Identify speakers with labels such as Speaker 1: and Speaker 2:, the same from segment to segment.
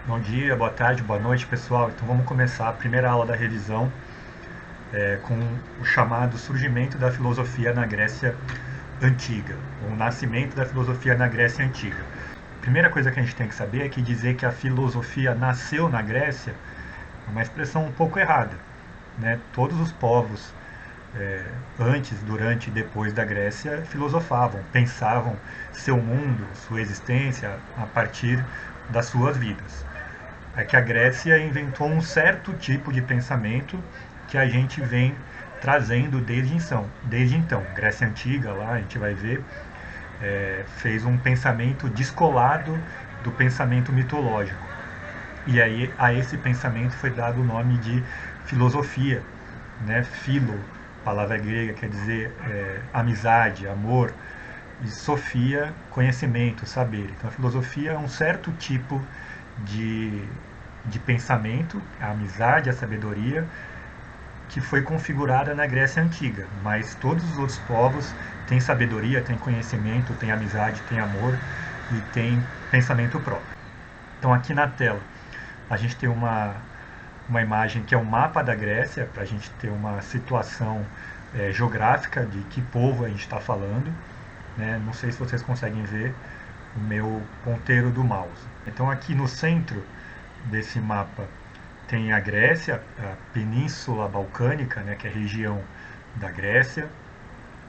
Speaker 1: Bom dia, boa tarde, boa noite, pessoal. Então vamos começar a primeira aula da revisão com o chamado surgimento da filosofia na Grécia Antiga, o nascimento da filosofia na Grécia Antiga. A primeira coisa que a gente tem que saber é que dizer que a filosofia nasceu na Grécia é uma expressão um pouco errada, né? Todos os povos antes, durante e depois da Grécia filosofavam, pensavam seu mundo, sua existência a partir das suas vidas. É que a Grécia inventou um certo tipo de pensamento que a gente vem trazendo desde então. Grécia Antiga, lá a gente vai ver, fez um pensamento descolado do pensamento mitológico. E aí a esse pensamento foi dado o nome de filosofia, né? Philo, palavra grega, quer dizer amizade, amor, e sofia, conhecimento, saber. Então a filosofia é um certo tipo de, de pensamento, a amizade, a sabedoria, que foi configurada na Grécia Antiga. Mas todos os outros povos têm sabedoria, têm conhecimento, têm amizade, têm amor e têm pensamento próprio. Então aqui na tela a gente tem uma imagem que é um mapa da Grécia, para a gente ter uma situação geográfica de que povo a gente está falando. Né? Não sei se vocês conseguem ver o meu ponteiro do mouse. Então aqui no centro desse mapa tem a Grécia, a Península Balcânica, né, que é a região da Grécia.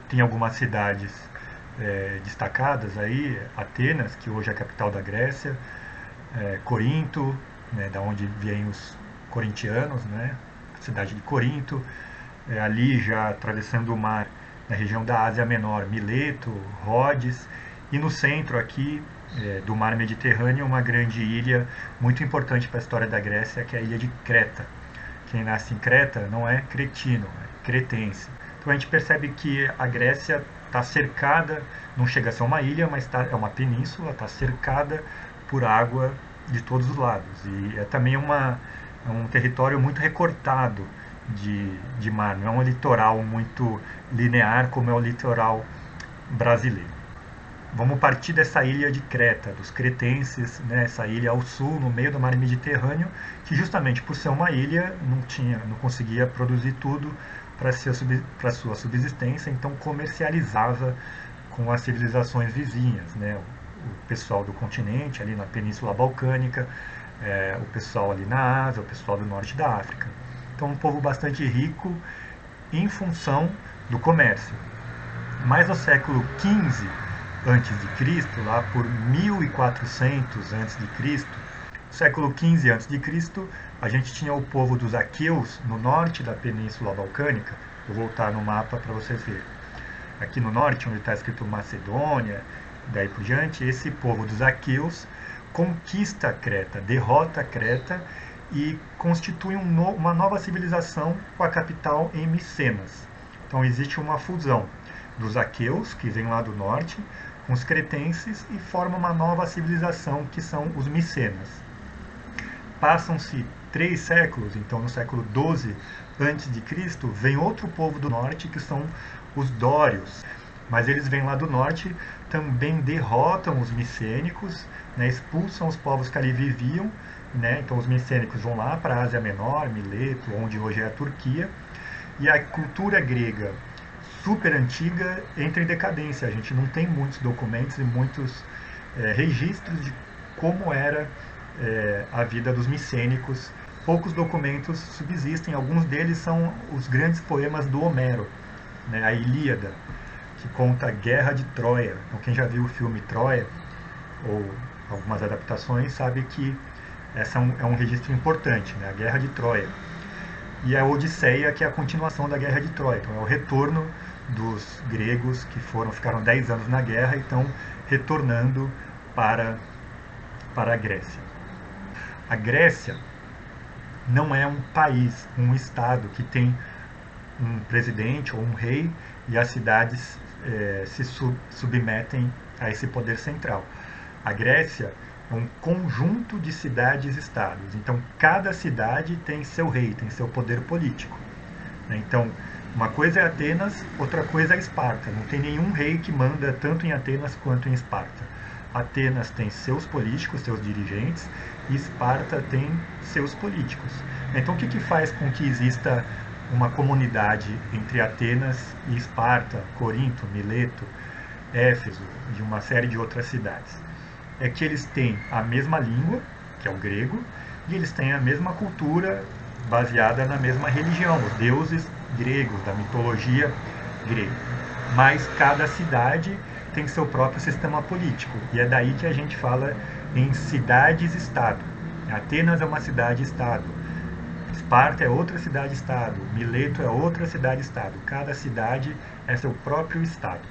Speaker 1: Tem algumas cidades destacadas aí, Atenas, que hoje é a capital da Grécia, Corinto, né, da onde vêm os corintianos, né, a cidade de Corinto, ali já atravessando o mar, na região da Ásia Menor, Mileto, Rhodes, e no centro aqui do mar Mediterrâneo, uma grande ilha muito importante para a história da Grécia, que é a ilha de Creta. Quem nasce em Creta não é cretino, é cretense. Então a gente percebe que a Grécia está cercada, não chega a ser uma ilha, mas é uma península, está cercada por água de todos os lados. E é também um território muito recortado de mar, não é um litoral muito linear como é o litoral brasileiro. Vamos partir dessa ilha de Creta, dos cretenses, né, essa ilha ao sul, no meio do mar Mediterrâneo, que justamente por ser uma ilha não conseguia produzir tudo para sua subsistência, então comercializava com as civilizações vizinhas, né, o pessoal do continente, ali na Península Balcânica, o pessoal ali na Ásia, o pessoal do norte da África. Então, um povo bastante rico em função do comércio. Mas no século XV antes de Cristo, lá por 1400 antes de Cristo, século XV antes de Cristo, a gente tinha o povo dos aqueus no norte da Península Balcânica. Vou voltar no mapa para vocês verem. Aqui no norte, onde está escrito Macedônia, daí por diante, esse povo dos aqueus conquista Creta, derrota Creta e constitui uma nova civilização com a capital em Micenas. Então existe uma fusão dos aqueus, que vêm lá do norte, com os cretenses e forma uma nova civilização, que são os micenas. Passam-se 3 séculos, então no século XII a.C., vem outro povo do norte, que são os dórios. Mas eles vêm lá do norte, também derrotam os micênicos, né, expulsam os povos que ali viviam, né, então os micênicos vão lá para a Ásia Menor, Mileto, onde hoje é a Turquia, e a cultura grega super antiga entra em decadência. A gente não tem muitos documentos e muitos registros de como era a vida dos micênicos. Poucos documentos subsistem, alguns deles são os grandes poemas do Homero, né, a Ilíada, que conta a Guerra de Troia. Então, quem já viu o filme Troia, ou algumas adaptações, sabe que essa é um registro importante, né, a Guerra de Troia. E a Odisseia, que é a continuação da Guerra de Troia. Então, é o retorno dos gregos que ficaram 10 anos na guerra e estão retornando para a Grécia. A Grécia não é um país, um estado que tem um presidente ou um rei e as cidades se submetem a esse poder central. A Grécia é um conjunto de cidades-estados. Então, cada cidade tem seu rei, tem seu poder político. Então, uma coisa é Atenas, outra coisa é Esparta. Não tem nenhum rei que manda tanto em Atenas quanto em Esparta. Atenas tem seus políticos, seus dirigentes, e Esparta tem seus políticos. Então, o que faz com que exista uma comunidade entre Atenas e Esparta, Corinto, Mileto, Éfeso e uma série de outras cidades? É que eles têm a mesma língua, que é o grego, e eles têm a mesma cultura baseada na mesma religião, os deuses gregos, da mitologia grega. Mas cada cidade tem seu próprio sistema político, e é daí que a gente fala em cidades-estado. Atenas é uma cidade-estado, Esparta é outra cidade-estado, Mileto é outra cidade-estado. Cada cidade é seu próprio estado.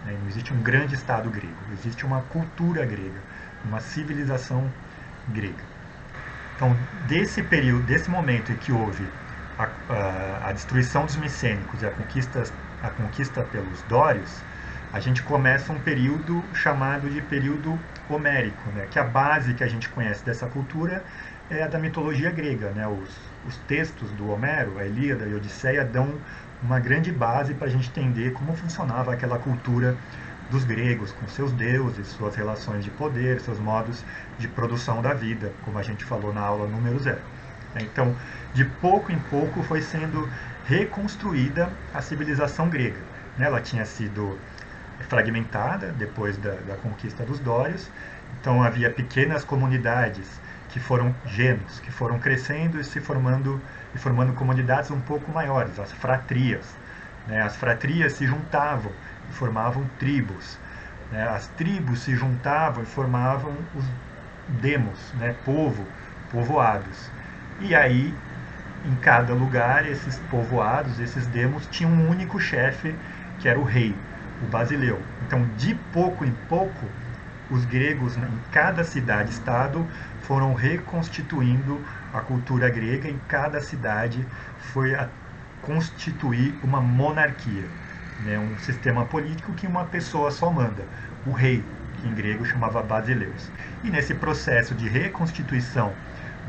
Speaker 1: Não existe um grande estado grego, existe uma cultura grega, uma civilização grega. Então, desse período, desse momento em que houve a destruição dos micênicos e a conquista pelos dórios, a gente começa um período chamado de período homérico, né? Que a base que a gente conhece dessa cultura é a da mitologia grega, né? Os textos do Homero, a Ilíada e a Odisseia, dão uma grande base para a gente entender como funcionava aquela cultura dos gregos, com seus deuses, suas relações de poder, seus modos de produção da vida, como a gente falou na aula número 0. Então, de pouco em pouco foi sendo reconstruída a civilização grega. Ela tinha sido fragmentada depois da conquista dos dórios, então havia pequenas comunidades que foram genos, que foram crescendo e se formando comunidades um pouco maiores, as fratrias. As fratrias se juntavam e formavam tribos. As tribos se juntavam e formavam os demos, povoados. E aí, em cada lugar, esses povoados, esses demos, tinham um único chefe, que era o rei, o Basileu. Então, de pouco em pouco, os gregos, em cada cidade-estado, foram reconstituindo a cultura grega. Em cada cidade foi a constituir uma monarquia, um sistema político que uma pessoa só manda, o rei, que em grego chamava Basileus. E nesse processo de reconstituição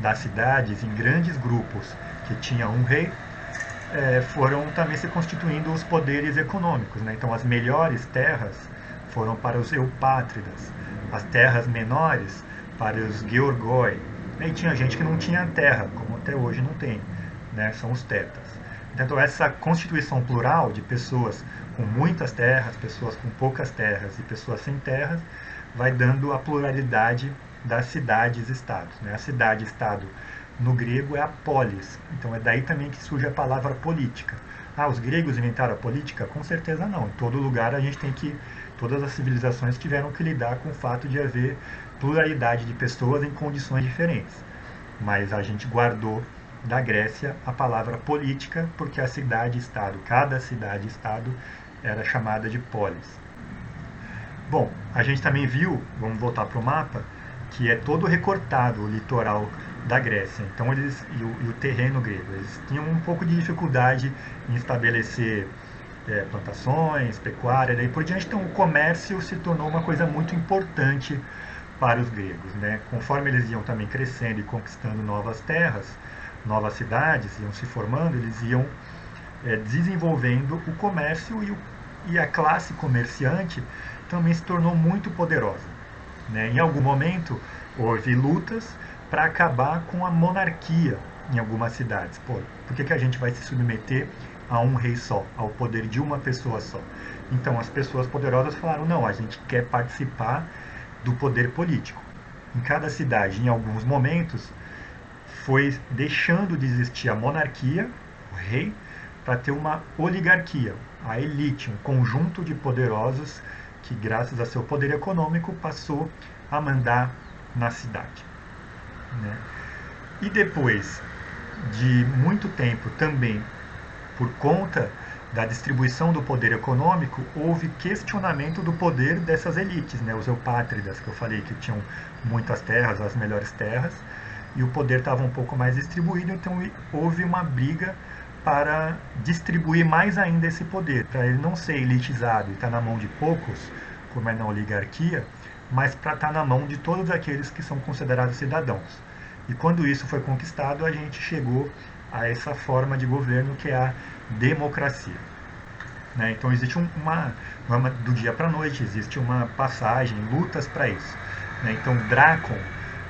Speaker 1: das cidades em grandes grupos que tinha um rei, foram também se constituindo os poderes econômicos. Então, as melhores terras foram para os eupátridas, as terras menores para os georgoi. E tinha gente que não tinha terra, como até hoje não tem, são os tetas. Então, essa constituição plural de pessoas com muitas terras, pessoas com poucas terras e pessoas sem terras, vai dando a pluralidade das cidades-estados. A cidade-estado no grego é a polis. Então é daí também que surge a palavra política. Os gregos inventaram a política? Com certeza não. Em todo lugar todas as civilizações tiveram que lidar com o fato de haver pluralidade de pessoas em condições diferentes. Mas a gente guardou da Grécia a palavra política porque a cidade-estado, cada cidade-estado era chamada de polis. Bom, a gente também viu, vamos voltar para o mapa, que é todo recortado o litoral da Grécia. Então e o terreno grego, eles tinham um pouco de dificuldade em estabelecer plantações, pecuária, e daí por diante. Então o comércio se tornou uma coisa muito importante para os gregos. Conforme eles iam também crescendo e conquistando novas terras, novas cidades, iam se formando, eles iam desenvolvendo o comércio, e a classe comerciante também se tornou muito poderosa. Em algum momento houve lutas para acabar com a monarquia em algumas cidades. Por que a gente vai se submeter a um rei só, ao poder de uma pessoa só? Então as pessoas poderosas falaram, não, a gente quer participar do poder político. Em cada cidade, em alguns momentos, foi deixando de existir a monarquia, o rei, para ter uma oligarquia, a elite, um conjunto de poderosos que, graças a seu poder econômico, passou a mandar na cidade. E depois de muito tempo também, por conta da distribuição do poder econômico, houve questionamento do poder dessas elites, os eupátridas, que eu falei que tinham muitas terras, as melhores terras, e o poder estava um pouco mais distribuído, então houve uma briga para distribuir mais ainda esse poder, para ele não ser elitizado e estar na mão de poucos, como é na oligarquia, mas para estar na mão de todos aqueles que são considerados cidadãos. E quando isso foi conquistado, a gente chegou a essa forma de governo que é a democracia. né? Então existe do dia para a noite, existe uma passagem, lutas para isso, né? Então Drácon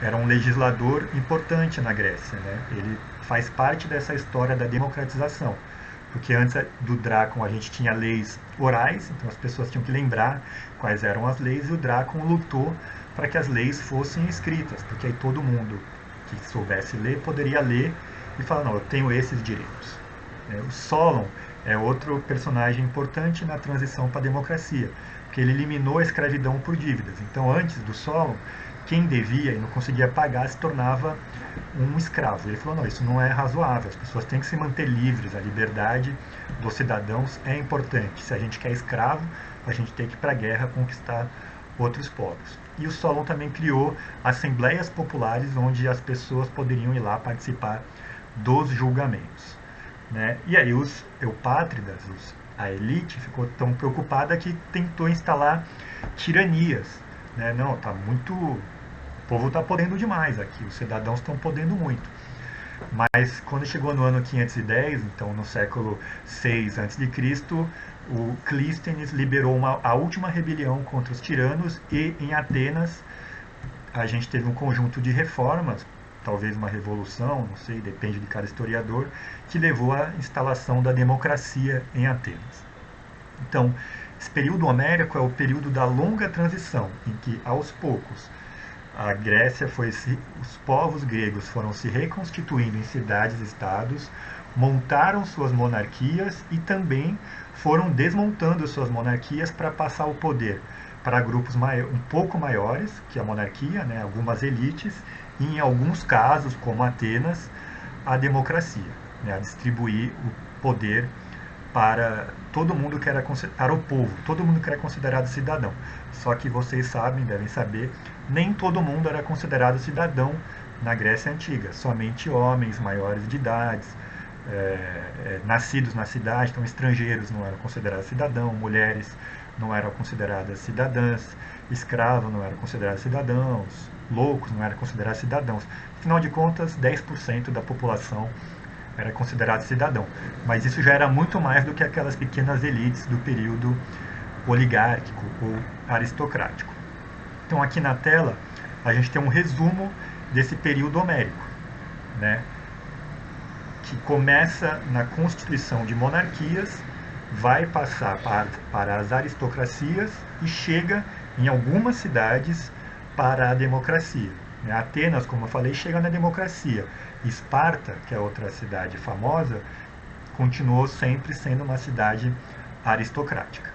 Speaker 1: era um legislador importante na Grécia, né? Ele faz parte dessa história da democratização, porque antes do Drácon a gente tinha leis orais, então as pessoas tinham que lembrar quais eram as leis, e o Drácon lutou para que as leis fossem escritas, porque aí todo mundo que soubesse ler poderia ler e falar, não, eu tenho esses direitos. O Solon é outro personagem importante na transição para a democracia, porque ele eliminou a escravidão por dívidas. Então, antes do Solon, quem devia e não conseguia pagar se tornava um escravo. Ele falou, não, isso não é razoável, as pessoas têm que se manter livres, a liberdade dos cidadãos é importante. Se a gente quer escravo, a gente tem que ir para a guerra conquistar outros povos. E o Solon também criou assembleias populares onde as pessoas poderiam ir lá participar dos julgamentos, né? E aí os eupátridas, a elite, ficou tão preocupada que tentou instalar tiranias, né? Não, tá muito... O povo está podendo demais aqui, os cidadãos estão podendo muito. Mas quando chegou no ano 510, então no século 6 a.C., o Clístenes liberou a última rebelião contra os tiranos, e em Atenas a gente teve um conjunto de reformas, talvez uma revolução, não sei, depende de cada historiador, que levou à instalação da democracia em Atenas. Então, esse período homérico é o período da longa transição, em que aos poucos a Grécia os povos gregos foram se reconstituindo em cidades-estados, montaram suas monarquias e também foram desmontando suas monarquias para passar o poder para grupos um pouco maiores que a monarquia, né, algumas elites, e em alguns casos, como Atenas, a democracia, né, a distribuir o poder para todo mundo que era para o povo, todo mundo que era considerado cidadão. Só que vocês sabem, devem saber, nem todo mundo era considerado cidadão na Grécia Antiga. Somente homens maiores de idade, nascidos na cidade, então estrangeiros não eram considerados cidadãos, mulheres não eram consideradas cidadãs, escravos não eram considerados cidadãos, loucos não eram considerados cidadãos. Afinal de contas, 10% da população era considerado cidadão. Mas isso já era muito mais do que aquelas pequenas elites do período oligárquico ou aristocrático. Então aqui na tela a gente tem um resumo desse período homérico, né, que começa na constituição de monarquias, vai passar para as aristocracias e chega em algumas cidades para a democracia. Atenas, como eu falei, chega na democracia. Esparta, que é outra cidade famosa, continuou sempre sendo uma cidade aristocrática.